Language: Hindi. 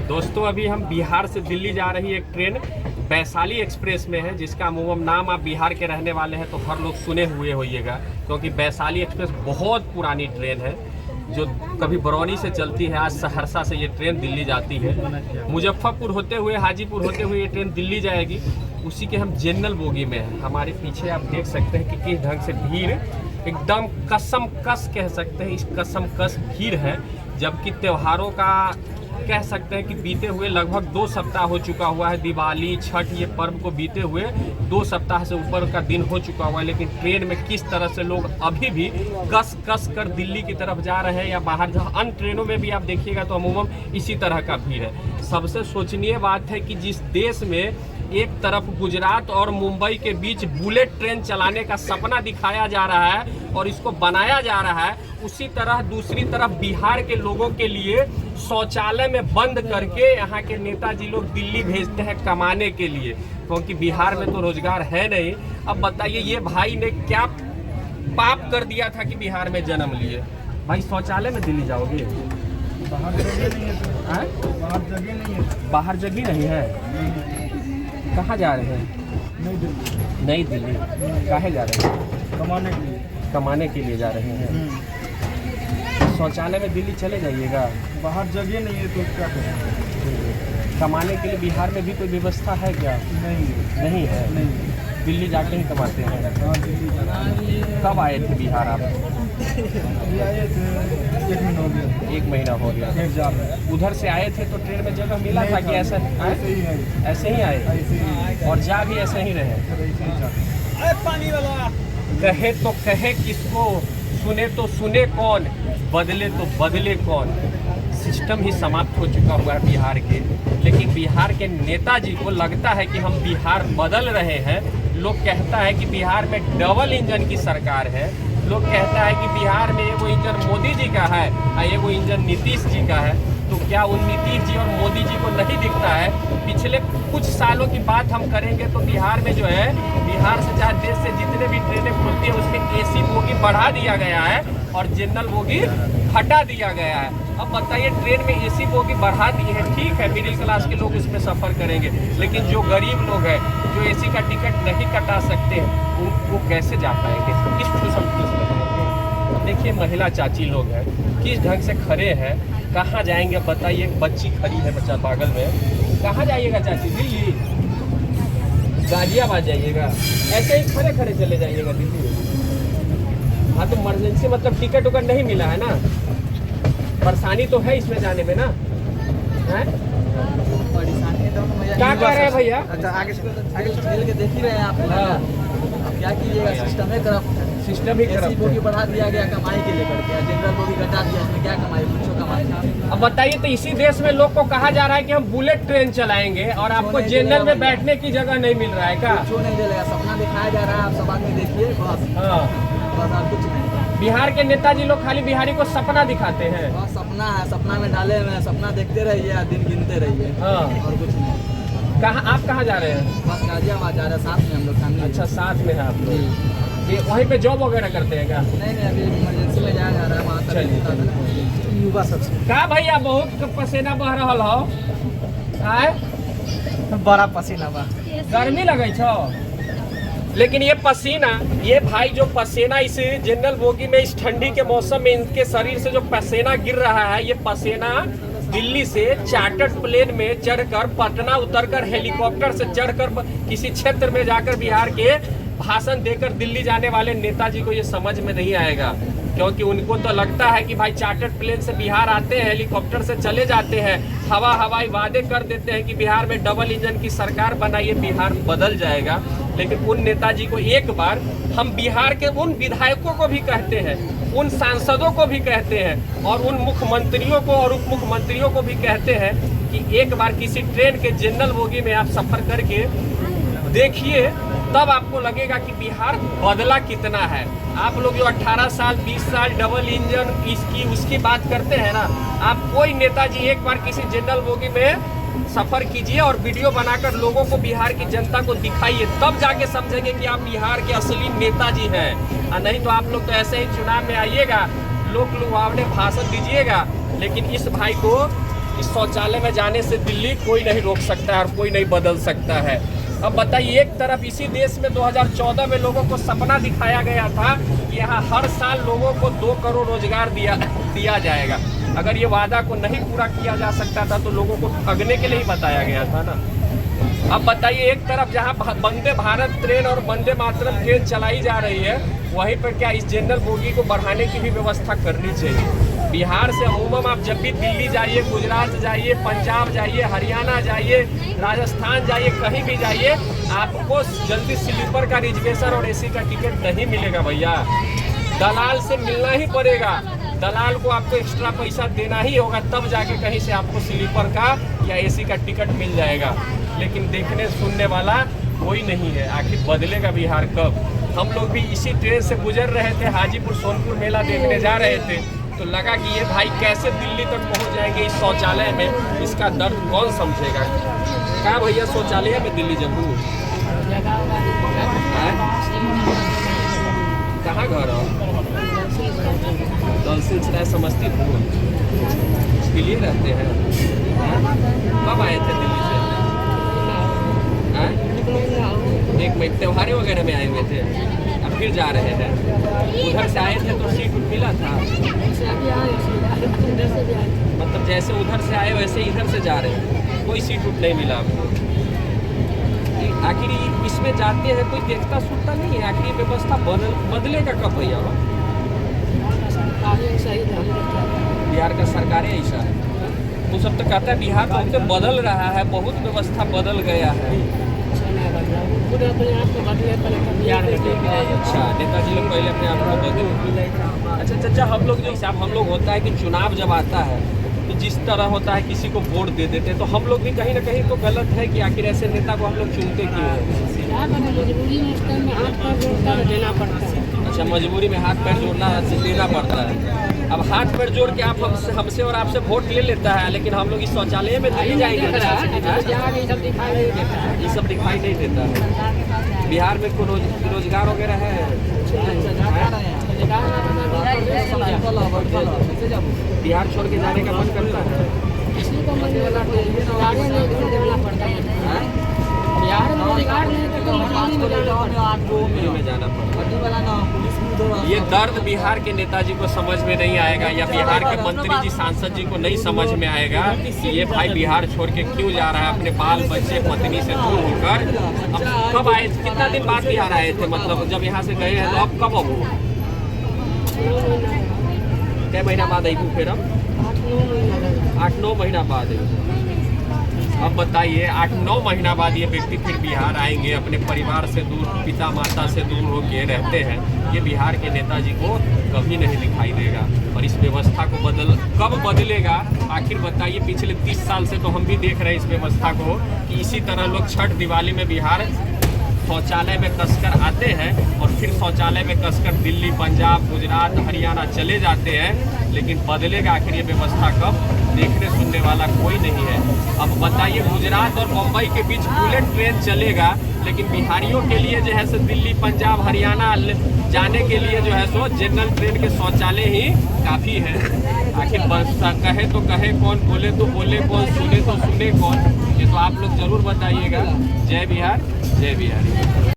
दोस्तों अभी हम बिहार से दिल्ली जा रही एक ट्रेन वैशाली एक्सप्रेस में है, जिसका अमूमन नाम आप बिहार के रहने वाले हैं तो हर लोग सुने हुए होइएगा, क्योंकि वैशाली एक्सप्रेस बहुत पुरानी ट्रेन है जो कभी बरौनी से चलती है। आज सहरसा से ये ट्रेन दिल्ली जाती है। मुजफ्फरपुर होते हुए, हाजीपुर होते हुए ये ट्रेन दिल्ली जाएगी। उसी के हम जनरल बोगी में हैं। हमारे पीछे आप देख सकते हैं कि किस ढंग से भीड़ एकदम कसम कस कह सकते हैं, इस कसम कस भीड़ है। जबकि त्योहारों का कह सकते हैं कि बीते हुए लगभग 2 सप्ताह हो चुका हुआ है। दिवाली, छठ ये पर्व को बीते हुए 2 सप्ताह से ऊपर का दिन हो चुका हुआ है, लेकिन ट्रेन में किस तरह से लोग अभी भी कस कस कर दिल्ली की तरफ जा रहे हैं या बाहर जहाँ अन्य ट्रेनों में भी आप देखिएगा तो अमूमन इसी तरह का भीड़ है। सबसे शोचनीय बात है कि जिस देश में एक तरफ गुजरात और मुंबई के बीच बुलेट ट्रेन चलाने का सपना दिखाया जा रहा है और इसको बनाया जा रहा है, उसी तरह दूसरी तरफ बिहार के लोगों के लिए शौचालय में बंद करके यहाँ के नेताजी लोग दिल्ली भेजते हैं कमाने के लिए, क्योंकि बिहार में तो रोजगार है नहीं। अब बताइए ये भाई ने क्या पाप कर दिया था कि बिहार में जन्म लिए। भाई शौचालय में दिल्ली जाओगे? बाहर जगह नहीं है। बाहर जगह नहीं है। बाहर जगह नहीं है। कहाँ जा रहे हैं? नई दिल्ली। काहे जा रहे हैं? कमाने के लिए। कमाने के लिए जा रहे हैं। शौचालय में दिल्ली चले जाइएगा। बाहर जगह नहीं है तो क्या करें? कमाने के लिए बिहार में भी कोई व्यवस्था है क्या? नहीं है। नहीं। दिल्ली जाके ही कमाते हैं। हाँ, दिल्ली जाना। कब आए थे बिहार आप? ये आए थे 1 महीना हो गया। 1 महीना हो गया। एग्जाम में। उधर से आए थे तो ट्रेन में जगह मिला था कि ऐसा ऐसे ही है। ऐसे ही आए ऐसे ही। और जा भी ऐसे ही रहे? ऐसे ही जाते। पानी वाला कहे तो कहे किसको, सुने तो सुने कौन, बदले तो बदले कौन। सिस्टम ही समाप्त हो चुका हुआ है बिहार के, लेकिन बिहार के नेताजी को लगता है कि हम बिहार बदल रहे हैं। लोग कहता है कि बिहार में डबल इंजन की सरकार है। लोग कहता है कि बिहार में एगो इंजन मोदी जी का है और एगो इंजन नीतीश जी का है। तो क्या उन नीतीश जी और मोदी जी को नहीं दिखता है? पिछले कुछ सालों की बात हम करेंगे तो बिहार में जो है, बिहार से चाहे देश से जितने भी ट्रेनें खुलती है उसमें एसी बोगी बढ़ा दिया गया है और जनरल बोगी हटा दिया गया है। अब बताइए ट्रेन में एसी बोगी बढ़ा दी है, ठीक है मिडिल क्लास के लोग उसमें सफ़र करेंगे, लेकिन जो गरीब लोग हैं जो एसी का टिकट नहीं कटा सकते हैं वो कैसे जा पाएंगे? किस देखिए महिला चाची लोग हैं किस ढंग से खड़े हैं, कहाँ जाएंगे बताइए? एक बच्ची खड़ी है बच्चा पागल में। कहाँ जाइएगा चाची? दिल्ली? गाजियाबाद जाइएगा? ऐसे ही खड़े खड़े चले जाइएगा दिल्ली? हाँ तो इमरजेंसी मतलब टिकट उकट नहीं मिला है ना? परेशानी तो है इसमें जाने में ना? है परेशानी तो क्या कर रहे हैं भैया? अच्छा आगे खेल के देख ही रहे हैं आप। अब क्या कीजिएगा, सिस्टम है करप्ट। सिस्टम ही एसी बोगी बढ़ा दिया गया कमाई के लेकर के, जनरल बोगी घटा दिया, इसमें क्या कमाई? कुछ कमाई। अब बताइए तो इसी देश में लोग को कहा जा रहा है कि हम बुलेट ट्रेन चलाएंगे और आपको जनरल में बैठने की जगह नहीं मिल रहा है क्या? कुछ नहीं मिलेगा, सपना दिखाया जा रहा है, आप सब आदमी देखिए बस। हाँ बस और कुछ नहीं। बिहार के नेताजी लोग खाली बिहारी को सपना दिखाते हैं। बस सपना है, सपना में डाले हुए हैं, सपना देखते रहिए, दिन गिनते रहिए। हाँ और कुछ नहीं। आप कहाँ जा रहे हैं? बस गाजियाबाद जा रहे हैं, साथ में हम लोग फैमिली। अच्छा साथ में है आप लोग। ये वहीं पे जॉब वगैरह करते हैं क्या? नहीं अभी इमरजेंसी में जाया जा रहा है वहाँ तक। युवा सबसे का भैया बहुत पसीना बह रहा हो? आए बड़ा पसीना बा। गर्मी लगे छो, लेकिन ये पसीना, ये भाई जो पसीना इस जनरल बोगी में इस ठंडी के मौसम में इनके शरीर से जो पसीना गिर रहा है, ये पसीना दिल्ली से चार्टर्ड प्लेन में चढ़कर, पटना उतरकर, हेलीकॉप्टर से चढ़कर किसी क्षेत्र में जाकर बिहार के भाषण देकर दिल्ली जाने वाले नेताजी को ये समझ में नहीं आएगा, क्योंकि उनको तो लगता है कि भाई चार्टर्ड प्लेन से बिहार आते हैं, हेलीकॉप्टर से चले जाते हैं, हवाई वादे कर देते हैं कि बिहार में डबल इंजन की सरकार बनाइए, बिहार बदल जाएगा। लेकिन उन नेताजी को एक बार हम बिहार के उन विधायकों को भी कहते हैं, उन सांसदों को भी कहते हैं और उन मुख्यमंत्रियों को और उप मुख्यमंत्रियों को भी कहते हैं कि एक बार किसी ट्रेन के जनरल बोगी में आप सफ़र करके देखिए, तब आपको लगेगा कि बिहार बदला कितना है। आप लोग जो 18 साल 20 साल डबल इंजन इसकी उसकी बात करते हैं ना, आप कोई नेताजी एक बार किसी जनरल बोगी में सफ़र कीजिए और वीडियो बनाकर लोगों को, बिहार की जनता को दिखाइए, तब जाके समझेंगे कि आप बिहार के असली नेताजी हैं। और नहीं तो आप लोग तो ऐसे ही चुनाव में आइएगा, लोक लुभावने भाषण दीजिएगा, लेकिन इस भाई को इस शौचालय में जाने से दिल्ली कोई नहीं रोक सकता है और कोई नहीं बदल सकता है। अब बताइए, एक तरफ इसी देश में 2014 में लोगों को सपना दिखाया गया था कि यहाँ हर साल लोगों को 2 करोड़ रोजगार दिया जाएगा। अगर ये वादा को नहीं पूरा किया जा सकता था तो लोगों को ठगने के लिए ही बताया गया था ना। अब बताइए, एक तरफ जहाँ वंदे भारत ट्रेन और वंदे मातरम ट्रेन चलाई जा रही है, वहीं पर क्या इस जनरल बोगी को बढ़ाने की भी व्यवस्था करनी चाहिए। बिहार से अमूमन आप जब भी दिल्ली जाइए, गुजरात जाइए, पंजाब जाइए, हरियाणा जाइए, राजस्थान जाइए, कहीं भी जाइए, आपको जल्दी स्लीपर का रिजर्वेशन और एसी का टिकट नहीं मिलेगा भैया। दलाल से मिलना ही पड़ेगा। दलाल को आपको एक्स्ट्रा पैसा देना ही होगा, तब जाके कहीं से आपको स्लीपर का या एसी का टिकट मिल जाएगा। लेकिन देखने सुनने वाला कोई नहीं है। आखिर बदलेगा बिहार कब? हम लोग भी इसी ट्रेन से गुजर रहे थे, हाजीपुर सोनपुर मेला देखने जा रहे थे, तो लगा कि ये भाई कैसे दिल्ली तक पहुंच जाएंगे इस शौचालय में, इसका दर्द कौन समझेगा। क्या भैया शौचालय में दिल्ली जम्मू कहाँ घर हो? दलसिंह सराय समस्तीपुर इसके लिए रहते हैं। कब आए थे दिल्ली से? एक महीने त्योहारे वगैरह में आए हुए थे, अब फिर जा रहे हैं। उधर से आए थे तो सीट मिला था? मतलब जैसे उधर से आए वैसे इधर से जा रहे हैं, कोई सीट उठ नहीं मिला आपको? आखिर इसमें जाते हैं कोई देखता सुनता नहीं है। आखिर व्यवस्था बदलेगा कब भैया? बिहार का सरकार ऐसा है। वो सब तो कहता है बिहार बहुत बदल रहा है, बहुत व्यवस्था बदल गया है। अच्छा, नेताजी लोग पहले अपने आप को बदले। अच्छा चाचा, हम लोग जो हिसाब हम लोग होता है कि चुनाव जब आता है तो जिस तरह होता है किसी को वोट दे देते हैं, तो हम लोग भी कहीं ना कहीं तो गलत है कि आखिर ऐसे नेता को हम लोग चुनते क्यों हैं? अच्छा, मजबूरी में हाथ पैर जोड़ना देना पड़ता है। अब हाथ पैर जोड़ के आप हमसे और आपसे वोट ले लेता है, लेकिन हम लोग इस शौचालय में नहीं जाएंगे। ये सब दिखाई नहीं देता है। बिहार में कोई रोजगार वगैरह है? बिहार छोड़ के जाने का मन करता है? में जाना पड़ता। ये दर्द बिहार के नेताजी को समझ में नहीं आएगा, या बिहार के मंत्री जी सांसद जी को नहीं समझ में आएगा कि ये भाई बिहार छोड़ के क्यों जा रहा है अपने बाल बच्चे पत्नी से दूर होकर। अब कब आए, कितना दिन बाद बिहार आए थे? मतलब जब यहाँ से गए हैं तो अब कब हो? क्या महीना बाद आई तू? फिर अब 8-9 महीना बाद है। अब बताइए, 8-9 महीना बाद ये व्यक्ति फिर बिहार आएंगे, अपने परिवार से दूर, पिता माता से दूर होकर रहते हैं। ये बिहार के नेताजी को कभी नहीं दिखाई देगा। और इस व्यवस्था को कब बदलेगा आखिर बताइए? पिछले 30 साल से तो हम भी देख रहे हैं इस व्यवस्था को कि इसी तरह लोग छठ दिवाली में बिहार शौचालय में कसकर आते हैं और फिर शौचालय में कसकर दिल्ली, पंजाब, गुजरात, हरियाणा चले जाते हैं। लेकिन बदलेगा आखिर ये व्यवस्था कब? देखने सुनने वाला कोई नहीं है। अब बताइए, गुजरात और मुंबई के बीच बुलेट ट्रेन चलेगा, लेकिन बिहारियों के लिए जो है सो दिल्ली, पंजाब, हरियाणा जाने के लिए जो है सो जनरल ट्रेन के शौचालय ही काफ़ी है। आखिर कहे तो कहे कौन, बोले तो बोले कौन, सुने तो सुने कौन? ये तो आप लोग जरूर बताइएगा। जय बिहार, जय बिहारी।